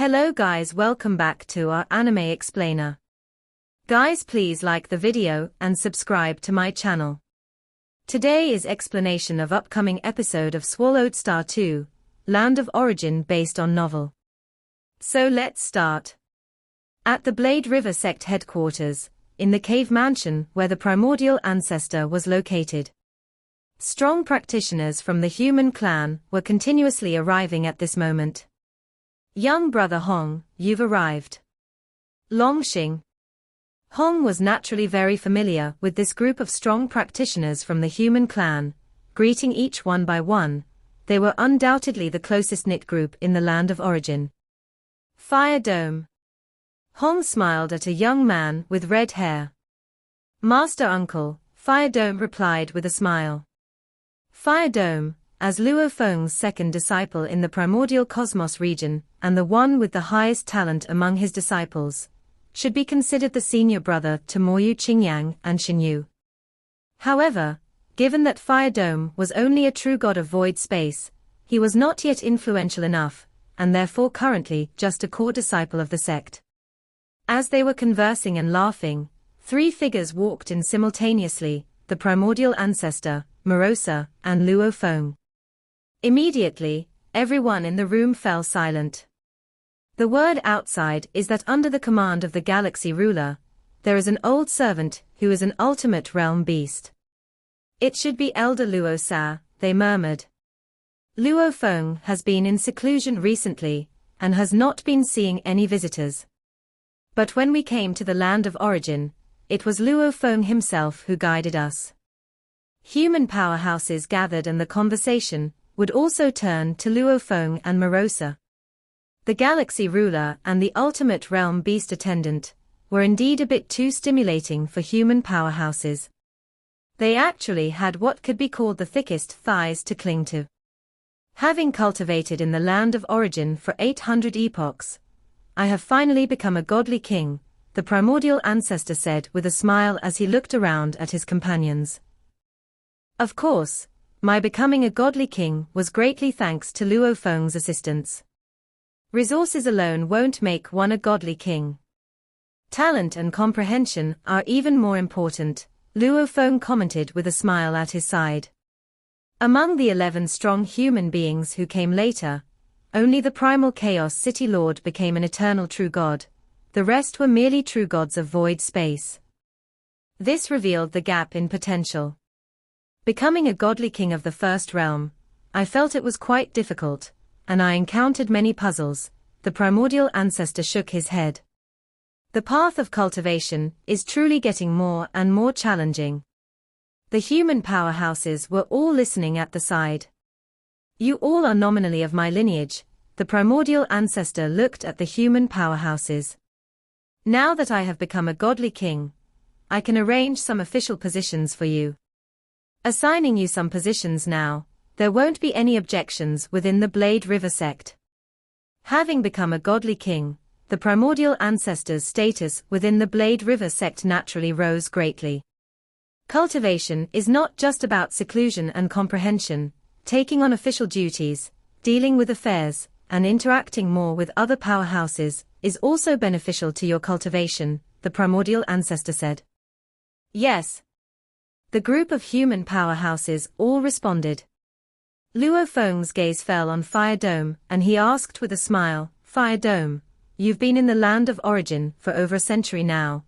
Hello guys, welcome back to our anime explainer. Guys, please like the video and subscribe to my channel. Today is explanation of upcoming episode of Swallowed Star 2, Land of Origin based on novel. So let's start. At the Blade River sect headquarters, in the cave mansion where the primordial ancestor was located. Strong practitioners from the human clan were continuously arriving at this moment. Young brother Hong, you've arrived. Longxing. Hong was naturally very familiar with this group of strong practitioners from the human clan, greeting each one by one. They were undoubtedly the closest knit group in the land of origin. Fire Dome. Hong smiled at a young man with red hair. Master Uncle, Fire Dome replied with a smile. Fire Dome, as Luo Feng's second disciple in the primordial cosmos region, and the one with the highest talent among his disciples, should be considered the senior brother to Moyu Qingyang and Xinyu. However, given that Fire Dome was only a true god of void space, he was not yet influential enough, and therefore currently just a core disciple of the sect. As they were conversing and laughing, three figures walked in simultaneously, the primordial ancestor, Morosa, and Luo Feng. Immediately, everyone in the room fell silent. The word outside is that under the command of the galaxy ruler, there is an old servant who is an ultimate realm beast. It should be Elder Luo Sa, they murmured. Luo Feng has been in seclusion recently, and has not been seeing any visitors. But when we came to the land of origin, it was Luo Feng himself who guided us. Human powerhouses gathered and the conversation would also turn to Luo Feng and Morosa. The galaxy ruler and the ultimate realm beast attendant were indeed a bit too stimulating for human powerhouses. They actually had what could be called the thickest thighs to cling to. Having cultivated in the land of origin for 800 epochs, I have finally become a godly king, the primordial ancestor said with a smile as he looked around at his companions. Of course, my becoming a godly king was greatly thanks to Luo Feng's assistance. Resources alone won't make one a godly king. Talent and comprehension are even more important, Luo Feng commented with a smile at his side. Among the 11 strong human beings who came later, only the primal chaos city lord became an eternal true god. The rest were merely true gods of void space. This revealed the gap in potential. Becoming a godly king of the first realm, I felt it was quite difficult, and I encountered many puzzles. The primordial ancestor shook his head. The path of cultivation is truly getting more and more challenging. The human powerhouses were all listening at the side. You all are nominally of my lineage, the primordial ancestor looked at the human powerhouses. Now that I have become a godly king, I can arrange some official positions for you. Assigning you some positions now, there won't be any objections within the Blade River sect. Having become a godly king, the primordial ancestor's status within the Blade River sect naturally rose greatly. Cultivation is not just about seclusion and comprehension, taking on official duties, dealing with affairs, and interacting more with other powerhouses is also beneficial to your cultivation, the primordial ancestor said. Yes. The group of human powerhouses all responded. Luo Feng's gaze fell on Fire Dome, and he asked with a smile, Fire Dome, you've been in the land of origin for over a century now.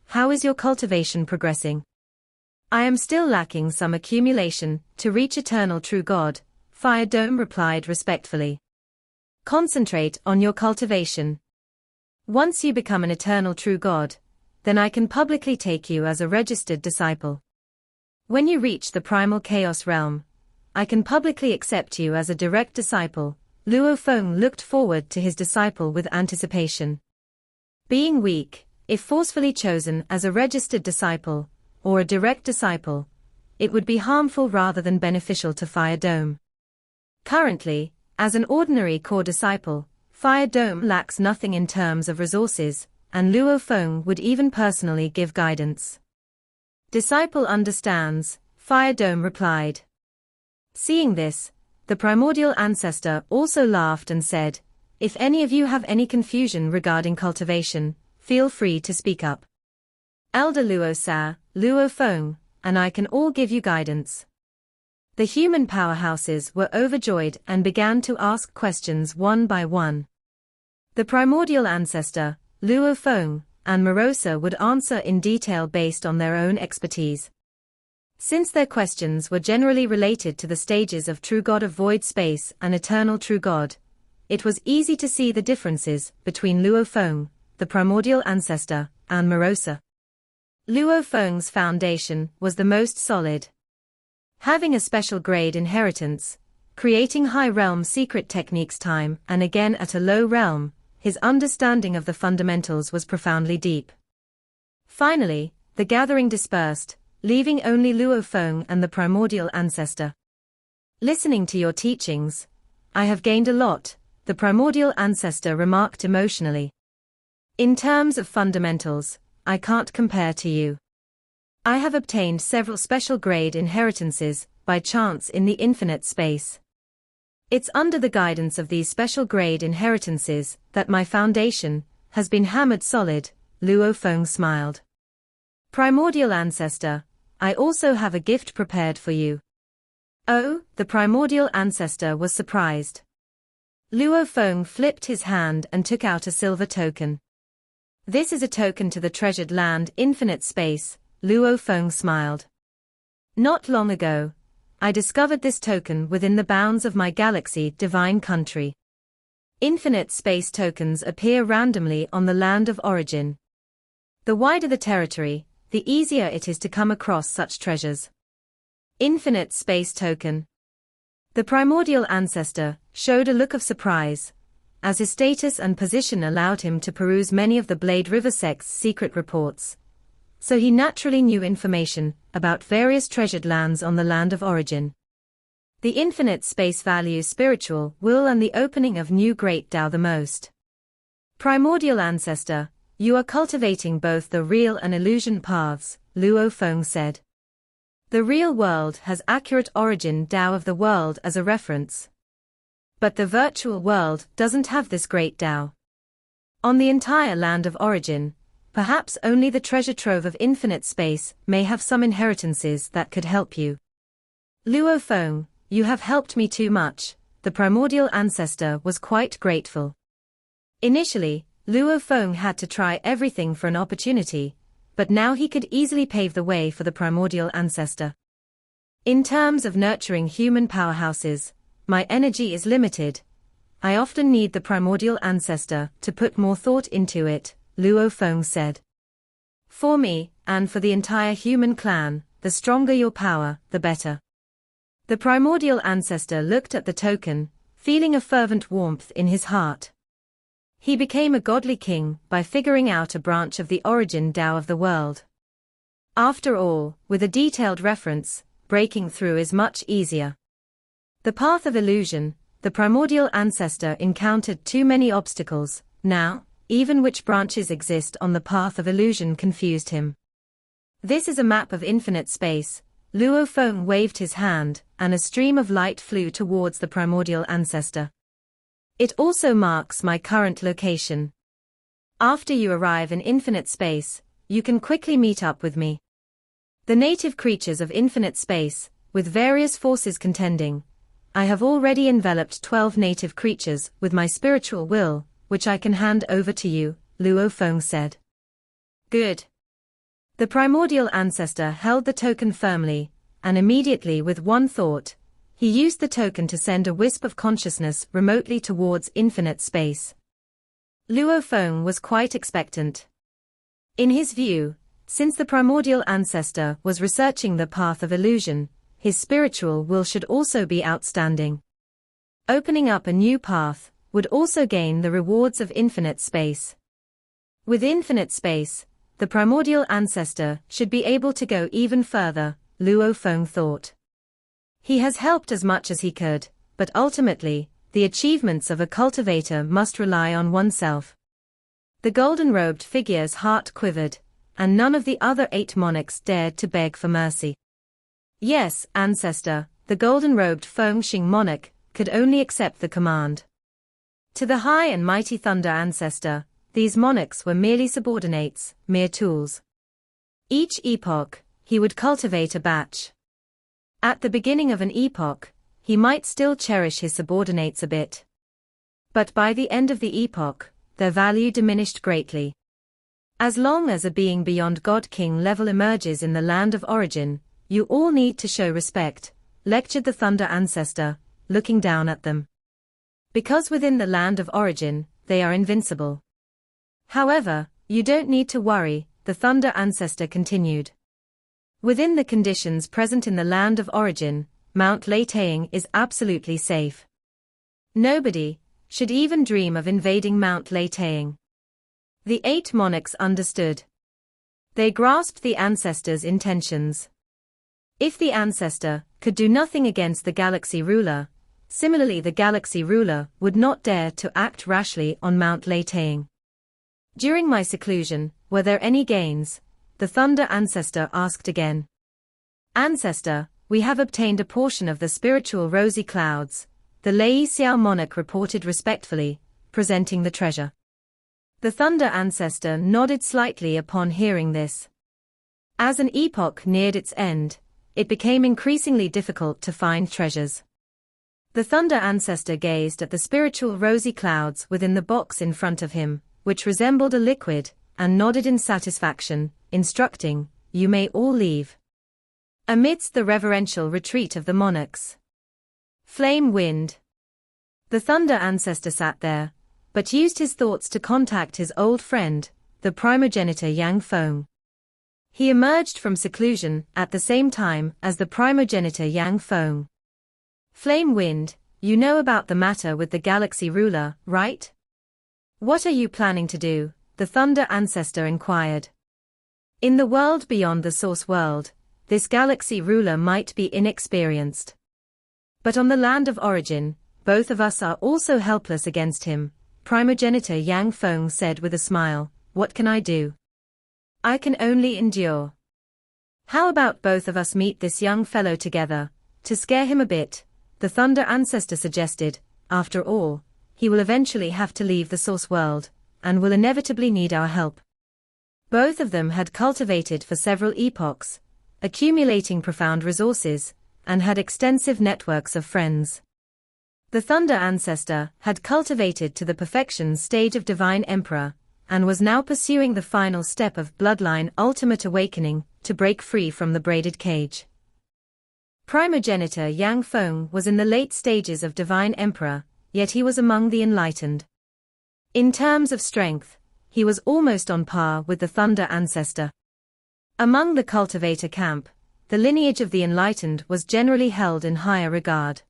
How is your cultivation progressing? I am still lacking some accumulation to reach eternal true god, Fire Dome replied respectfully. Concentrate on your cultivation. Once you become an eternal true god, then I can publicly take you as a registered disciple. When you reach the primal chaos realm, I can publicly accept you as a direct disciple. Luo Feng looked forward to his disciple with anticipation. Being weak, if forcefully chosen as a registered disciple, or a direct disciple, it would be harmful rather than beneficial to Fire Dome. Currently, as an ordinary core disciple, Fire Dome lacks nothing in terms of resources, and Luo Feng would even personally give guidance. Disciple understands, Fire Dome replied. Seeing this, the primordial ancestor also laughed and said, If any of you have any confusion regarding cultivation, feel free to speak up. Elder Luo Sa, Luo Feng, and I can all give you guidance. The human powerhouses were overjoyed and began to ask questions one by one. The primordial ancestor, Luo Feng, and Morosa would answer in detail based on their own expertise. Since their questions were generally related to the stages of True God of Void Space and Eternal True God, it was easy to see the differences between Luo Feng, the primordial ancestor, and Morosa. Luo Feng's foundation was the most solid. Having a special grade inheritance, creating high realm secret techniques time and again at a low realm, his understanding of the fundamentals was profoundly deep. Finally, the gathering dispersed, leaving only Luo Feng and the primordial ancestor. Listening to your teachings, I have gained a lot, the primordial ancestor remarked emotionally. In terms of fundamentals, I can't compare to you. I have obtained several special grade inheritances by chance in the infinite space. It's under the guidance of these special grade inheritances that my foundation has been hammered solid, Luo Feng smiled. Primordial ancestor, I also have a gift prepared for you. Oh, the primordial ancestor was surprised. Luo Feng flipped his hand and took out a silver token. This is a token to the treasured land infinite space, Luo Feng smiled. Not long ago, I discovered this token within the bounds of my galaxy divine country. Infinite space tokens appear randomly on the land of origin. The wider the territory, the easier it is to come across such treasures. Infinite space token. The primordial ancestor showed a look of surprise, as his status and position allowed him to peruse many of the Blade River sect's secret reports. So he naturally knew information about various treasured lands on the land of origin. The infinite space values spiritual will and the opening of new great Tao the most. Primordial ancestor, you are cultivating both the real and illusion paths, Luo Feng said. The real world has accurate origin Tao of the world as a reference. But the virtual world doesn't have this great Tao. On the entire land of origin, perhaps only the treasure trove of infinite space may have some inheritances that could help you. Luo Feng, you have helped me too much, the primordial ancestor was quite grateful. Initially, Luo Feng had to try everything for an opportunity, but now he could easily pave the way for the primordial ancestor. In terms of nurturing human powerhouses, my energy is limited. I often need the primordial ancestor to put more thought into it, Luo Feng said. For me, and for the entire human clan, the stronger your power, the better. The primordial ancestor looked at the token, feeling a fervent warmth in his heart. He became a godly king by figuring out a branch of the origin Tao of the world. After all, with a detailed reference, breaking through is much easier. The path of illusion, the primordial ancestor encountered too many obstacles, now, even which branches exist on the path of illusion confused him. This is a map of infinite space, Luo Feng waved his hand, and a stream of light flew towards the primordial ancestor. It also marks my current location. After you arrive in infinite space, you can quickly meet up with me. The native creatures of infinite space, with various forces contending, I have already enveloped 12 native creatures with my spiritual will, which I can hand over to you, Luo Feng said. Good. The primordial ancestor held the token firmly, and immediately with one thought, he used the token to send a wisp of consciousness remotely towards infinite space. Luo Feng was quite expectant. In his view, since the primordial ancestor was researching the path of illusion, his spiritual will should also be outstanding. Opening up a new path would also gain the rewards of infinite space. With infinite space, the primordial ancestor should be able to go even further, Luo Feng thought. He has helped as much as he could, but ultimately, the achievements of a cultivator must rely on oneself. The golden-robed figure's heart quivered, and none of the other 8 monarchs dared to beg for mercy. Yes, ancestor, the golden-robed Feng Xing monarch could only accept the command. To the high and mighty Thunder Ancestor, these monarchs were merely subordinates, mere tools. Each epoch, he would cultivate a batch. At the beginning of an epoch, he might still cherish his subordinates a bit. But by the end of the epoch, their value diminished greatly. As long as a being beyond God-King level emerges in the land of origin, you all need to show respect, lectured the Thunder Ancestor, looking down at them. Because within the land of origin, they are invincible. However, you don't need to worry, the Thunder Ancestor continued. Within the conditions present in the land of origin, Mount Leitang is absolutely safe. Nobody should even dream of invading Mount Leitang. The 8 monarchs understood. They grasped the Ancestor's intentions. If the Ancestor could do nothing against the Galaxy Ruler, similarly the Galaxy Ruler would not dare to act rashly on Mount Leitang. During my seclusion, were there any gains? The Thunder Ancestor asked again. Ancestor, we have obtained a portion of the spiritual rosy clouds, the Lei Xiao monarch reported respectfully, presenting the treasure. The Thunder Ancestor nodded slightly upon hearing this. As an epoch neared its end, it became increasingly difficult to find treasures. The Thunder Ancestor gazed at the spiritual rosy clouds within the box in front of him, which resembled a liquid, and nodded in satisfaction, instructing, "You may all leave." Amidst the reverential retreat of the monarchs. Flame Wind. The Thunder Ancestor sat there, but used his thoughts to contact his old friend, the primogenitor Yang Feng. He emerged from seclusion at the same time as the primogenitor Yang Feng. Flame Wind, you know about the matter with the Galaxy Ruler, right? What are you planning to do? The Thunder Ancestor inquired. In the world beyond the Source World, this Galaxy Ruler might be inexperienced. But on the land of origin, both of us are also helpless against him, primogenitor Yang Feng said with a smile. What can I do? I can only endure. How about both of us meet this young fellow together, to scare him a bit? The Thunder Ancestor suggested. After all, he will eventually have to leave the Source World, and will inevitably need our help. Both of them had cultivated for several epochs, accumulating profound resources, and had extensive networks of friends. The Thunder Ancestor had cultivated to the perfection stage of Divine Emperor, and was now pursuing the final step of Bloodline Ultimate Awakening, to break free from the braided cage. Primogenitor Yang Feng was in the late stages of Divine Emperor, yet he was among the enlightened. In terms of strength, he was almost on par with the Thunder Ancestor. Among the cultivator camp, the lineage of the enlightened was generally held in higher regard.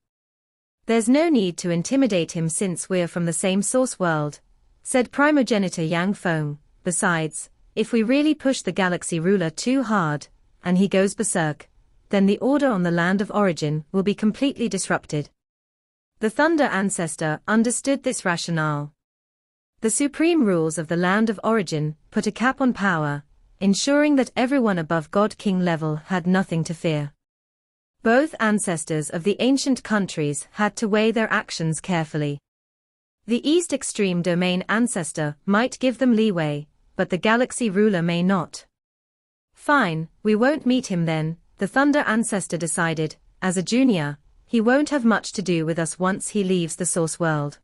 There's no need to intimidate him since we're from the same Source World, said primogenitor Yang Feng. Besides, if we really push the Galaxy Ruler too hard, and he goes berserk, then the order on the land of origin will be completely disrupted. The Thunder Ancestor understood this rationale. The supreme rules of the land of origin put a cap on power, ensuring that everyone above God-King level had nothing to fear. Both ancestors of the ancient countries had to weigh their actions carefully. The East Extreme Domain Ancestor might give them leeway, but the Galaxy Ruler may not. Fine, we won't meet him then, the Thunder Ancestor decided. As a junior, he won't have much to do with us once he leaves the Source World.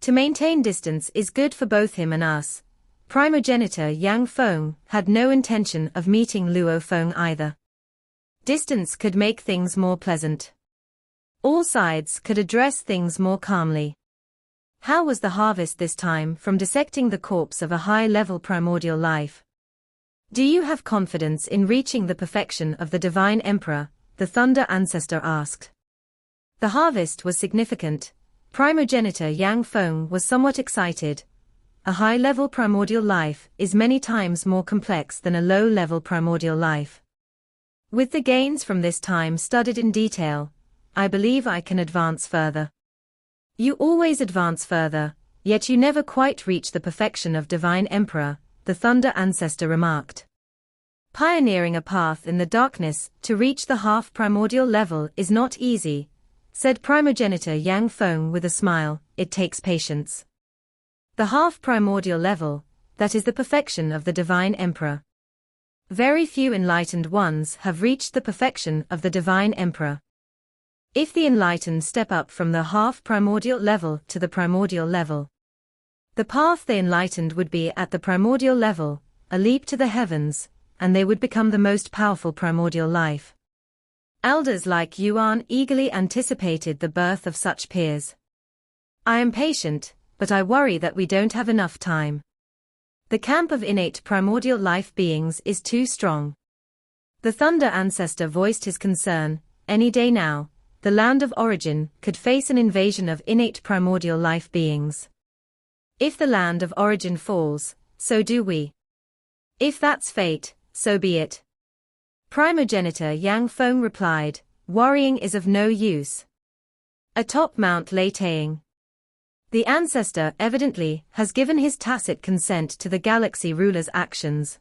To maintain distance is good for both him and us. Primogenitor Yang Feng had no intention of meeting Luo Feng either. Distance could make things more pleasant. All sides could address things more calmly. How was the harvest this time from dissecting the corpse of a high-level primordial life? Do you have confidence in reaching the perfection of the Divine Emperor? The Thunder Ancestor asked. The harvest was significant. Primogenitor Yang Feng was somewhat excited. A high-level primordial life is many times more complex than a low-level primordial life. With the gains from this time studied in detail, I believe I can advance further. You always advance further, yet you never quite reach the perfection of Divine Emperor, the Thunder Ancestor remarked. Pioneering a path in the darkness to reach the half-primordial level is not easy, said primogenitor Yang Feng with a smile. it takes patience. The half-primordial level, that is the perfection of the Divine Emperor. Very few enlightened ones have reached the perfection of the Divine Emperor. If the enlightened step up from the half-primordial level to the primordial level, the path they enlightened would be at the primordial level, a leap to the heavens, and they would become the most powerful primordial life. Elders like Yuan eagerly anticipated the birth of such peers. I am patient, but I worry that we don't have enough time. The camp of innate primordial life beings is too strong. The Thunder Ancestor voiced his concern. Any day now, the land of origin could face an invasion of innate primordial life beings. If the land of origin falls, so do we. If that's fate, so be it. Primogenitor Yang Feng replied, worrying is of no use. Atop Mount Leitang, the ancestor evidently has given his tacit consent to the galaxy ruler's actions.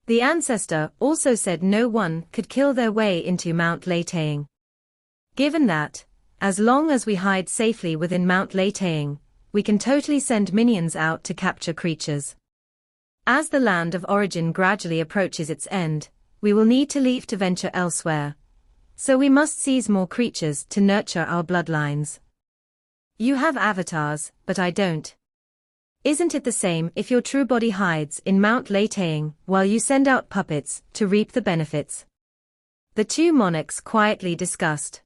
The ancestor also said no one could kill their way into Mount Leitang. Given that, as long as we hide safely within Mount Leitang, we can totally send minions out to capture creatures. As the land of origin gradually approaches its end, we will need to leave to venture elsewhere. So we must seize more creatures to nurture our bloodlines. You have avatars, but I don't. Isn't it the same if your true body hides in Mount Leitang while you send out puppets to reap the benefits? The two monarchs quietly discussed.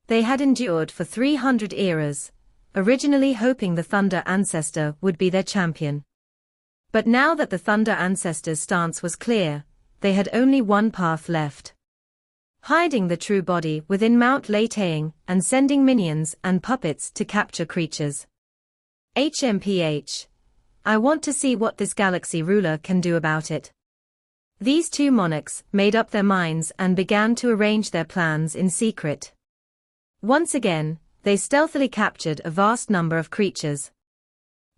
They had endured for 300 eras, originally hoping the Thunder Ancestor would be their champion. But now that the Thunder Ancestor's stance was clear, they had only one path left. Hiding the true body within Mount Leitang and sending minions and puppets to capture creatures. HMPH. I want to see what this galaxy ruler can do about it. These two monarchs made up their minds and began to arrange their plans in secret. Once again, they stealthily captured a vast number of creatures.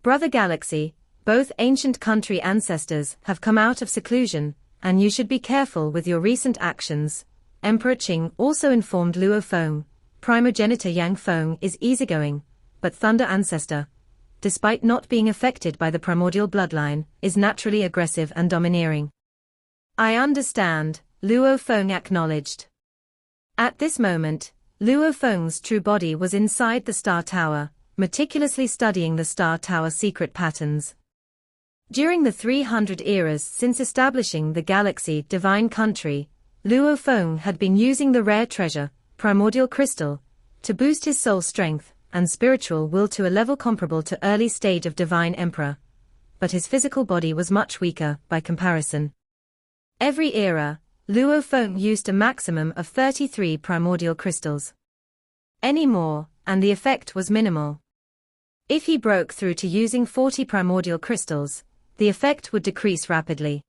Brother Galaxy, both ancient country ancestors have come out of seclusion, and you should be careful with your recent actions. Emperor Qing also informed Luo Feng. Primogenitor Yang Feng is easygoing, but Thunder Ancestor, despite not being affected by the primordial bloodline, is naturally aggressive and domineering. I understand, Luo Feng acknowledged. At this moment, Luo Feng's true body was inside the Star Tower, meticulously studying the Star Tower secret patterns. During the 300 eras since establishing the galaxy Divine Country, Luo Feng had been using the rare treasure, Primordial Crystal, to boost his soul strength and spiritual will to a level comparable to early stage of Divine Emperor, but his physical body was much weaker by comparison. Every era, Luo Feng used a maximum of 33 primordial crystals. Any more, and the effect was minimal. If he broke through to using 40 primordial crystals, the effect would decrease rapidly.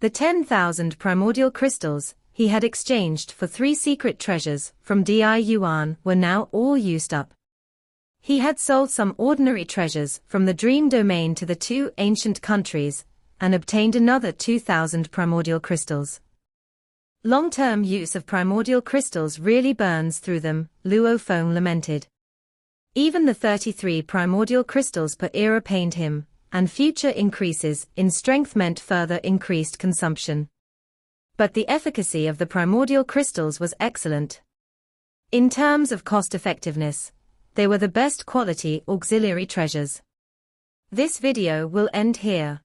The 10,000 primordial crystals he had exchanged for 3 secret treasures from Di Yuan were now all used up. He had sold some ordinary treasures from the Dream Domain to the 2 ancient countries, and obtained another 2,000 primordial crystals. Long-term use of primordial crystals really burns through them, Luo Feng lamented. Even the 33 primordial crystals per era pained him, and future increases in strength meant further increased consumption. But the efficacy of the primordial crystals was excellent. In terms of cost-effectiveness, they were the best quality auxiliary treasures. This video will end here.